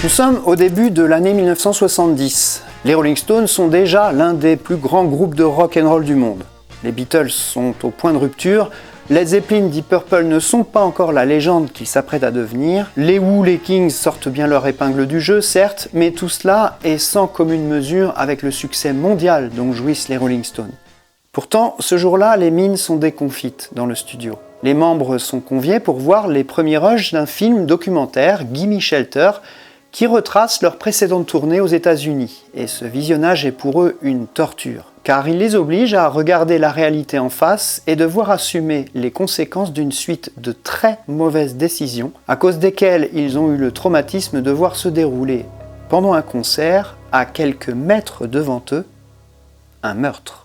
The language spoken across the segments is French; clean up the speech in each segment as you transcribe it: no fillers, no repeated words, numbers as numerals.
Nous sommes au début de l'année 1970. Les Rolling Stones sont déjà l'un des plus grands groupes de rock and roll du monde. Les Beatles sont au point de rupture, Led Zeppelin, Deep Purple ne sont pas encore la légende qu'ils s'apprêtent à devenir, les Who, les Kings sortent bien leur épingle du jeu, certes, mais tout cela est sans commune mesure avec le succès mondial dont jouissent les Rolling Stones. Pourtant, ce jour-là, les mines sont déconfites dans le studio. Les membres sont conviés pour voir les premiers rushs d'un film documentaire, Gimme Shelter, qui retrace leur précédente tournée aux États-Unis. Et ce visionnage est pour eux une torture, car il les oblige à regarder la réalité en face et devoir assumer les conséquences d'une suite de très mauvaises décisions, à cause desquelles ils ont eu le traumatisme de voir se dérouler, pendant un concert, à quelques mètres devant eux, un meurtre.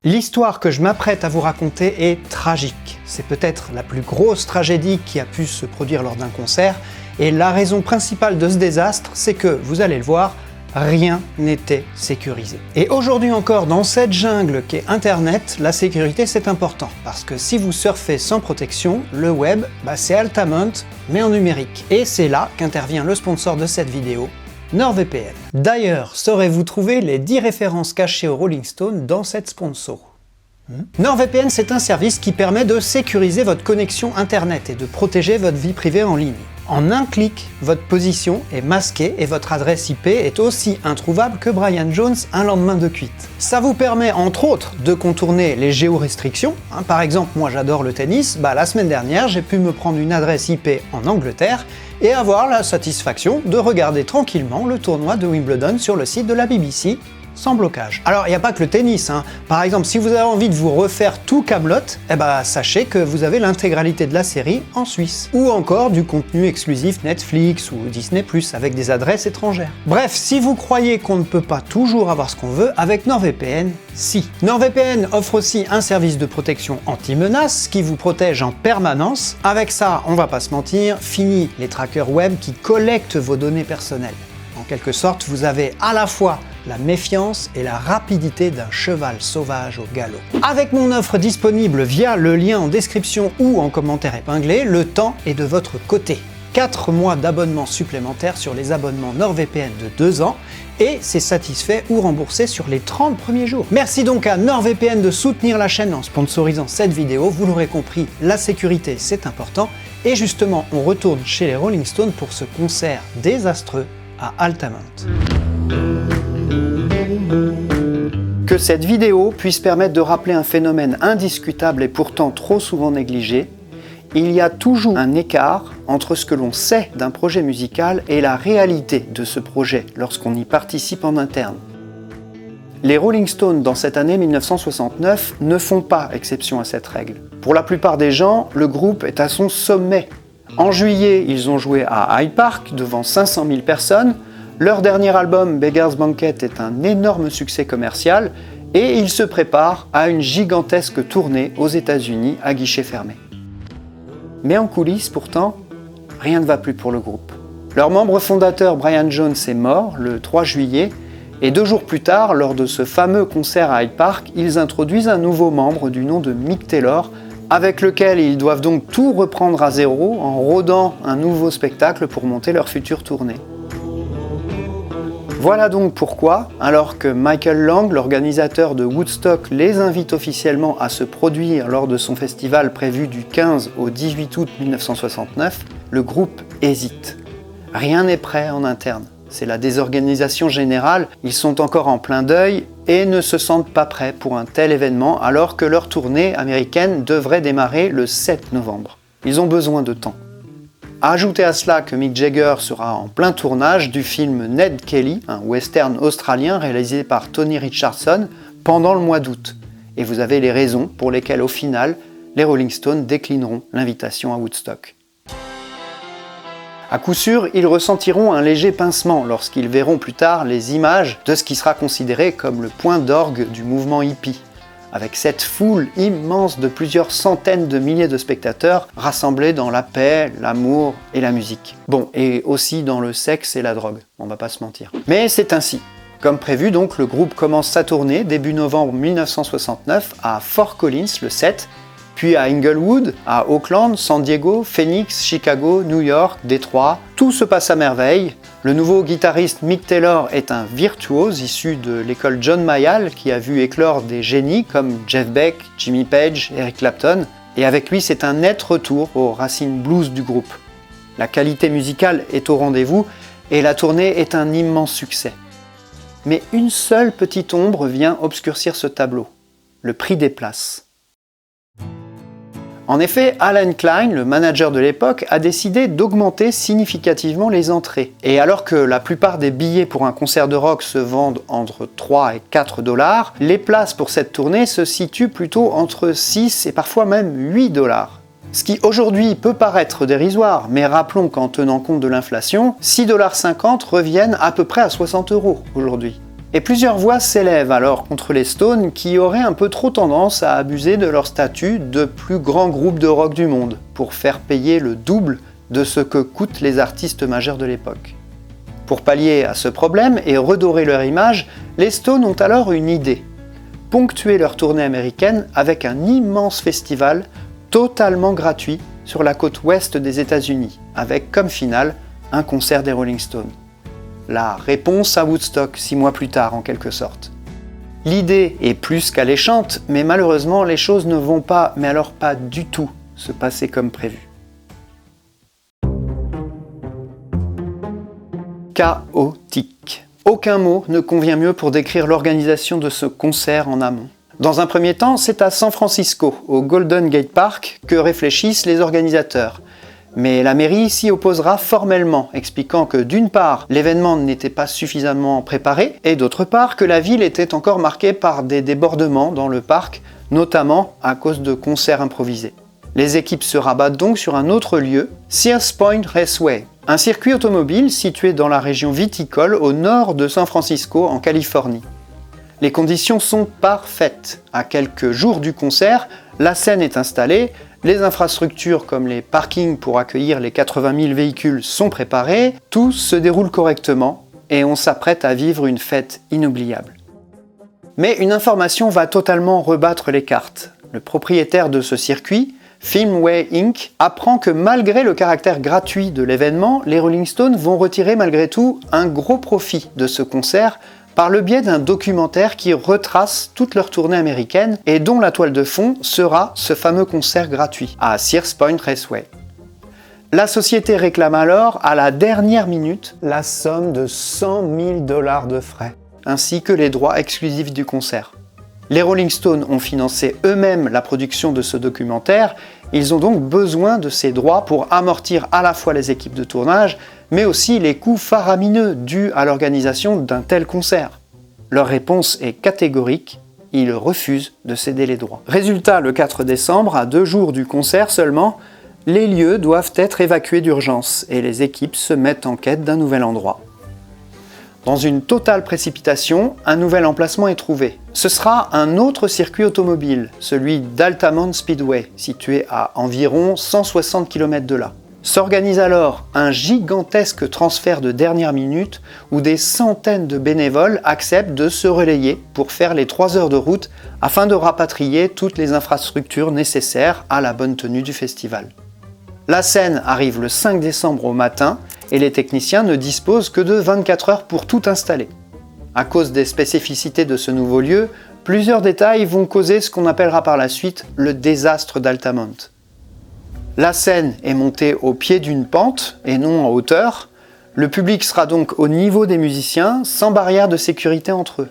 L'histoire que je m'apprête à vous raconter est tragique. C'est peut-être la plus grosse tragédie qui a pu se produire lors d'un concert, et la raison principale de ce désastre, c'est que, vous allez le voir, rien n'était sécurisé. Et aujourd'hui encore, dans cette jungle qu'est Internet, la sécurité c'est important, parce que si vous surfez sans protection, le web, c'est Altamont, mais en numérique. Et c'est là qu'intervient le sponsor de cette vidéo, NordVPN. D'ailleurs, saurez-vous trouver les 10 références cachées aux Rolling Stones dans cette sponsor? NordVPN, c'est un service qui permet de sécuriser votre connexion Internet et de protéger votre vie privée en ligne. En un clic, votre position est masquée et votre adresse IP est aussi introuvable que Brian Jones un lendemain de cuite. Ça vous permet entre autres de contourner les géorestrictions. Par exemple, moi j'adore le tennis, la semaine dernière j'ai pu me prendre une adresse IP en Angleterre et avoir la satisfaction de regarder tranquillement le tournoi de Wimbledon sur le site de la BBC, sans blocage. Alors il n'y a pas que le tennis, Par exemple, si vous avez envie de vous refaire tout Kaamelott, sachez que vous avez l'intégralité de la série en Suisse. Ou encore du contenu exclusif Netflix ou Disney+, avec des adresses étrangères. Bref, si vous croyez qu'on ne peut pas toujours avoir ce qu'on veut, avec NordVPN, si. NordVPN offre aussi un service de protection anti-menace qui vous protège en permanence. Avec ça, on va pas se mentir, fini les trackers web qui collectent vos données personnelles. En quelque sorte, vous avez à la fois la méfiance et la rapidité d'un cheval sauvage au galop. Avec mon offre disponible via le lien en description ou en commentaire épinglé, le temps est de votre côté. 4 mois d'abonnement supplémentaire sur les abonnements NordVPN de 2 ans et c'est satisfait ou remboursé sur les 30 premiers jours. Merci donc à NordVPN de soutenir la chaîne en sponsorisant cette vidéo. Vous l'aurez compris, la sécurité c'est important et justement on retourne chez les Rolling Stones pour ce concert désastreux à Altamont. Que cette vidéo puisse permettre de rappeler un phénomène indiscutable et pourtant trop souvent négligé, il y a toujours un écart entre ce que l'on sait d'un projet musical et la réalité de ce projet lorsqu'on y participe en interne. Les Rolling Stones dans cette année 1969 ne font pas exception à cette règle. Pour la plupart des gens, le groupe est à son sommet. En juillet, ils ont joué à Hyde Park devant 500 000 personnes. Leur dernier album, Beggar's Banquet, est un énorme succès commercial et ils se préparent à une gigantesque tournée aux États-Unis à guichet fermé. Mais en coulisses, pourtant, rien ne va plus pour le groupe. Leur membre fondateur Brian Jones est mort le 3 juillet et 2 jours plus tard, lors de ce fameux concert à Hyde Park, ils introduisent un nouveau membre du nom de Mick Taylor, avec lequel ils doivent donc tout reprendre à zéro en rodant un nouveau spectacle pour monter leur future tournée. Voilà donc pourquoi, alors que Michael Lang, l'organisateur de Woodstock, les invite officiellement à se produire lors de son festival prévu du 15 au 18 août 1969, le groupe hésite. Rien n'est prêt en interne. C'est la désorganisation générale, ils sont encore en plein deuil et ne se sentent pas prêts pour un tel événement alors que leur tournée américaine devrait démarrer le 7 novembre. Ils ont besoin de temps. Ajoutez à cela que Mick Jagger sera en plein tournage du film Ned Kelly, un western australien réalisé par Tony Richardson, pendant le mois d'août. Et vous avez les raisons pour lesquelles au final, les Rolling Stones déclineront l'invitation à Woodstock. À coup sûr, ils ressentiront un léger pincement lorsqu'ils verront plus tard les images de ce qui sera considéré comme le point d'orgue du mouvement hippie, avec cette foule immense de plusieurs centaines de milliers de spectateurs rassemblés dans la paix, l'amour et la musique. Bon, et aussi dans le sexe et la drogue, on va pas se mentir. Mais c'est ainsi. Comme prévu donc, le groupe commence sa tournée début novembre 1969 à Fort Collins le 7, puis à Inglewood, à Oakland, San Diego, Phoenix, Chicago, New York, Détroit. Tout se passe à merveille. Le nouveau guitariste Mick Taylor est un virtuose issu de l'école John Mayall qui a vu éclore des génies comme Jeff Beck, Jimmy Page, Eric Clapton. Et avec lui, c'est un net retour aux racines blues du groupe. La qualité musicale est au rendez-vous et la tournée est un immense succès. Mais une seule petite ombre vient obscurcir ce tableau, le prix des places. En effet, Alan Klein, le manager de l'époque, a décidé d'augmenter significativement les entrées. Et alors que la plupart des billets pour un concert de rock se vendent entre 3 et 4 $, les places pour cette tournée se situent plutôt entre 6 et parfois même 8 $. Ce qui aujourd'hui peut paraître dérisoire, mais rappelons qu'en tenant compte de l'inflation, 6,50 $ reviennent à peu près à 60 € aujourd'hui. Et plusieurs voix s'élèvent alors contre les Stones qui auraient un peu trop tendance à abuser de leur statut de plus grand groupe de rock du monde pour faire payer le double de ce que coûtent les artistes majeurs de l'époque. Pour pallier à ce problème et redorer leur image, les Stones ont alors une idée: ponctuer leur tournée américaine avec un immense festival totalement gratuit sur la côte ouest des États-Unis, avec comme finale un concert des Rolling Stones. La réponse à Woodstock 6 mois plus tard en quelque sorte. L'idée est plus qu'alléchante, mais malheureusement les choses ne vont pas, mais alors pas du tout, se passer comme prévu. Chaotique. Aucun mot ne convient mieux pour décrire l'organisation de ce concert en amont. Dans un premier temps, c'est à San Francisco, au Golden Gate Park, que réfléchissent les organisateurs. Mais la mairie s'y opposera formellement, expliquant que d'une part, l'événement n'était pas suffisamment préparé, et d'autre part, que la ville était encore marquée par des débordements dans le parc, notamment à cause de concerts improvisés. Les équipes se rabattent donc sur un autre lieu, Sears Point Raceway, un circuit automobile situé dans la région viticole au nord de San Francisco, en Californie. Les conditions sont parfaites. À quelques jours du concert, la scène est installée, les infrastructures comme les parkings pour accueillir les 80 000 véhicules sont préparées, tout se déroule correctement et on s'apprête à vivre une fête inoubliable. Mais une information va totalement rebattre les cartes. Le propriétaire de ce circuit, Filmway Inc., apprend que malgré le caractère gratuit de l'événement, les Rolling Stones vont retirer malgré tout un gros profit de ce concert par le biais d'un documentaire qui retrace toute leur tournée américaine et dont la toile de fond sera ce fameux concert gratuit à Sears Point Raceway. La société réclame alors à la dernière minute la somme de 100 000 $ de frais, ainsi que les droits exclusifs du concert. Les Rolling Stones ont financé eux-mêmes la production de ce documentaire, ils ont donc besoin de ces droits pour amortir à la fois les équipes de tournage, mais aussi les coûts faramineux dus à l'organisation d'un tel concert. Leur réponse est catégorique, ils refusent de céder les droits. Résultat, le 4 décembre, à 2 jours du concert seulement, les lieux doivent être évacués d'urgence et les équipes se mettent en quête d'un nouvel endroit. Dans une totale précipitation, un nouvel emplacement est trouvé. Ce sera un autre circuit automobile, celui d'Altamont Speedway, situé à environ 160 km de là. S'organise alors un gigantesque transfert de dernière minute où des centaines de bénévoles acceptent de se relayer pour faire les 3 heures de route afin de rapatrier toutes les infrastructures nécessaires à la bonne tenue du festival. La scène arrive le 5 décembre au matin et les techniciens ne disposent que de 24 heures pour tout installer. À cause des spécificités de ce nouveau lieu, plusieurs détails vont causer ce qu'on appellera par la suite le désastre d'Altamont. La scène est montée au pied d'une pente et non en hauteur. Le public sera donc au niveau des musiciens, sans barrière de sécurité entre eux.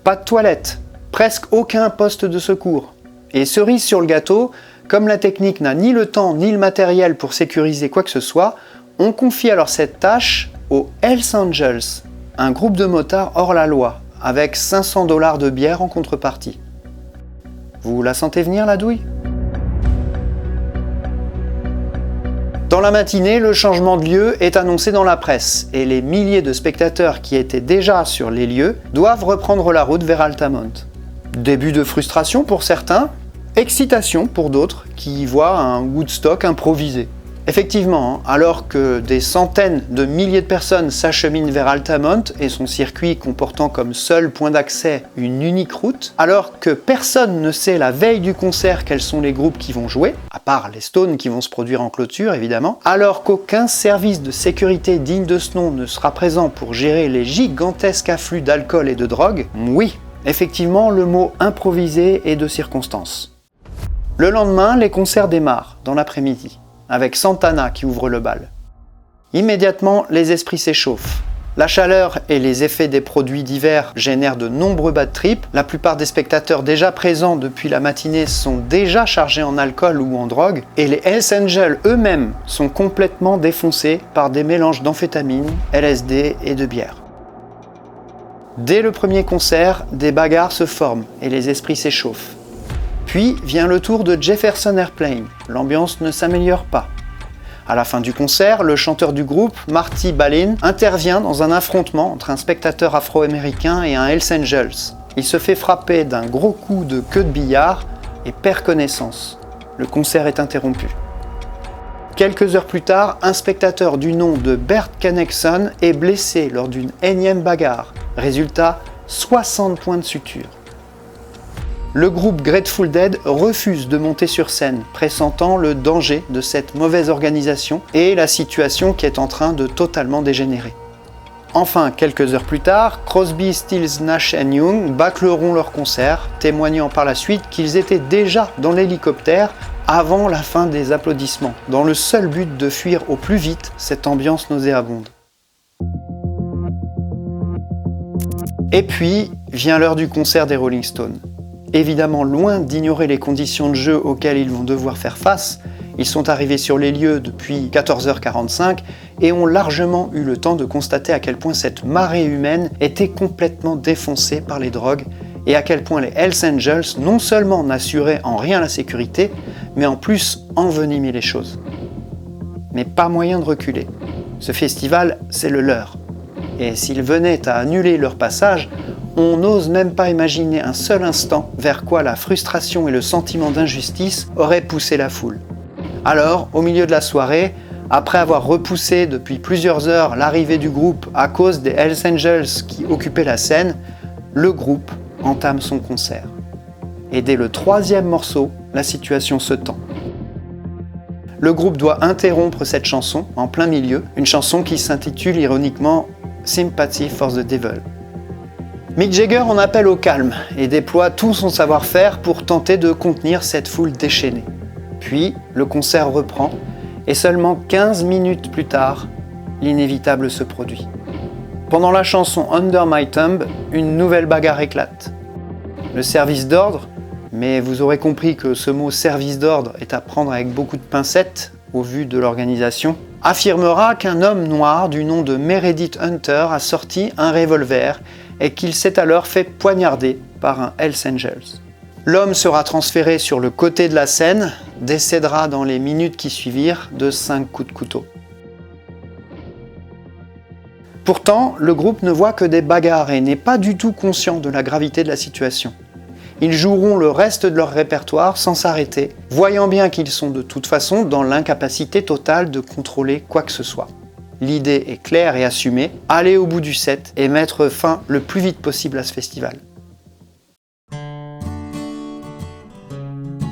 Pas de toilettes, presque aucun poste de secours. Et cerise sur le gâteau, comme la technique n'a ni le temps ni le matériel pour sécuriser quoi que ce soit, on confie alors cette tâche aux Hells Angels, un groupe de motards hors la loi, avec 500 $ de bière en contrepartie. Vous la sentez venir la douille ? Dans la matinée, le changement de lieu est annoncé dans la presse et les milliers de spectateurs qui étaient déjà sur les lieux doivent reprendre la route vers Altamont. Début de frustration pour certains, excitation pour d'autres qui y voient un Woodstock improvisé. Effectivement, alors que des centaines de milliers de personnes s'acheminent vers Altamont et son circuit comportant comme seul point d'accès une unique route, alors que personne ne sait la veille du concert quels sont les groupes qui vont jouer, à part les Stones qui vont se produire en clôture évidemment, alors qu'aucun service de sécurité digne de ce nom ne sera présent pour gérer les gigantesques afflux d'alcool et de drogue, oui, effectivement le mot improvisé est de circonstance. Le lendemain, les concerts démarrent, dans l'après-midi, avec Santana qui ouvre le bal. Immédiatement, les esprits s'échauffent. La chaleur et les effets des produits divers génèrent de nombreux bad trips. La plupart des spectateurs déjà présents depuis la matinée sont déjà chargés en alcool ou en drogue, et les Hells Angels eux-mêmes sont complètement défoncés par des mélanges d'amphétamines, LSD et de bière. Dès le premier concert, des bagarres se forment et les esprits s'échauffent. Puis vient le tour de Jefferson Airplane. L'ambiance ne s'améliore pas. À la fin du concert, le chanteur du groupe, Marty Balin, intervient dans un affrontement entre un spectateur afro-américain et un Hells Angels. Il se fait frapper d'un gros coup de queue de billard et perd connaissance. Le concert est interrompu. Quelques heures plus tard, un spectateur du nom de Bert Kennekson est blessé lors d'une énième bagarre. Résultat, 60 points de suture. Le groupe Grateful Dead refuse de monter sur scène, pressentant le danger de cette mauvaise organisation et la situation qui est en train de totalement dégénérer. Enfin, quelques heures plus tard, Crosby, Stills, Nash & Young bâcleront leur concert, témoignant par la suite qu'ils étaient déjà dans l'hélicoptère avant la fin des applaudissements, dans le seul but de fuir au plus vite cette ambiance nauséabonde. Et puis, vient l'heure du concert des Rolling Stones. Évidemment, loin d'ignorer les conditions de jeu auxquelles ils vont devoir faire face, ils sont arrivés sur les lieux depuis 14h45 et ont largement eu le temps de constater à quel point cette marée humaine était complètement défoncée par les drogues et à quel point les Hells Angels non seulement n'assuraient en rien la sécurité, mais en plus envenimaient les choses. Mais pas moyen de reculer. Ce festival, c'est le leur. Et s'ils venaient à annuler leur passage, on n'ose même pas imaginer un seul instant vers quoi la frustration et le sentiment d'injustice auraient poussé la foule. Alors, au milieu de la soirée, après avoir repoussé depuis plusieurs heures l'arrivée du groupe à cause des Hells Angels qui occupaient la scène, le groupe entame son concert. Et dès le troisième morceau, la situation se tend. Le groupe doit interrompre cette chanson en plein milieu, une chanson qui s'intitule ironiquement « Sympathy for the Devil ». Mick Jagger en appelle au calme et déploie tout son savoir-faire pour tenter de contenir cette foule déchaînée. Puis, le concert reprend et seulement 15 minutes plus tard, l'inévitable se produit. Pendant la chanson Under My Thumb, une nouvelle bagarre éclate. Le service d'ordre, mais vous aurez compris que ce mot service d'ordre est à prendre avec beaucoup de pincettes au vu de l'organisation, affirmera qu'un homme noir du nom de Meredith Hunter a sorti un revolver et qu'il s'est alors fait poignarder par un Hells Angels. L'homme sera transféré sur le côté de la scène, décédera dans les minutes qui suivirent de 5 coups de couteau. Pourtant, le groupe ne voit que des bagarres et n'est pas du tout conscient de la gravité de la situation. Ils joueront le reste de leur répertoire sans s'arrêter, voyant bien qu'ils sont de toute façon dans l'incapacité totale de contrôler quoi que ce soit. L'idée est claire et assumée, aller au bout du set et mettre fin le plus vite possible à ce festival.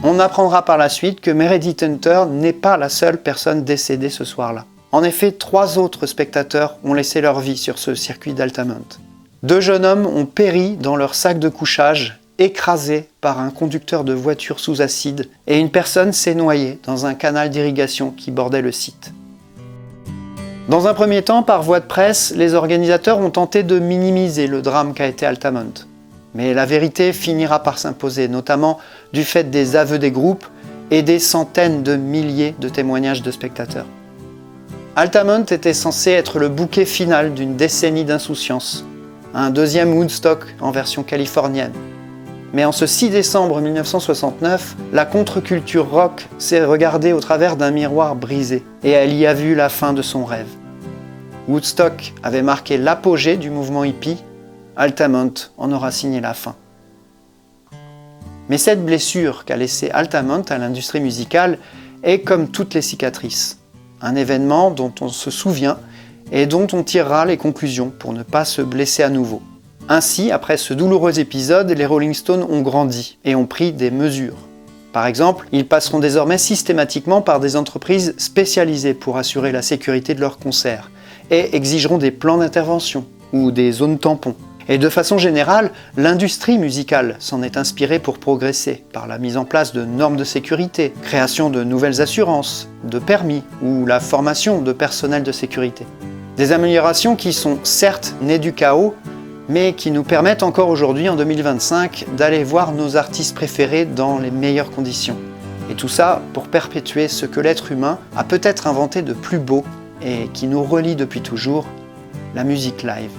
On apprendra par la suite que Meredith Hunter n'est pas la seule personne décédée ce soir-là. En effet, 3 autres spectateurs ont laissé leur vie sur ce circuit d'Altamont. 2 jeunes hommes ont péri dans leur sac de couchage, écrasés par un conducteur de voiture sous acide, et une personne s'est noyée dans un canal d'irrigation qui bordait le site. Dans un premier temps, par voie de presse, les organisateurs ont tenté de minimiser le drame qu'a été Altamont. Mais la vérité finira par s'imposer, notamment du fait des aveux des groupes et des centaines de milliers de témoignages de spectateurs. Altamont était censé être le bouquet final d'une décennie d'insouciance, un deuxième Woodstock en version californienne. Mais en ce 6 décembre 1969, la contre-culture rock s'est regardée au travers d'un miroir brisé, et elle y a vu la fin de son rêve. Woodstock avait marqué l'apogée du mouvement hippie, Altamont en aura signé la fin. Mais cette blessure qu'a laissée Altamont à l'industrie musicale est comme toutes les cicatrices. Un événement dont on se souvient et dont on tirera les conclusions pour ne pas se blesser à nouveau. Ainsi, après ce douloureux épisode, les Rolling Stones ont grandi et ont pris des mesures. Par exemple, ils passeront désormais systématiquement par des entreprises spécialisées pour assurer la sécurité de leurs concerts et exigeront des plans d'intervention ou des zones tampons. Et de façon générale, l'industrie musicale s'en est inspirée pour progresser par la mise en place de normes de sécurité, création de nouvelles assurances, de permis ou la formation de personnel de sécurité. Des améliorations qui sont certes nées du chaos, mais qui nous permettent encore aujourd'hui, en 2025, d'aller voir nos artistes préférés dans les meilleures conditions. Et tout ça pour perpétuer ce que l'être humain a peut-être inventé de plus beau et qui nous relie depuis toujours, la musique live.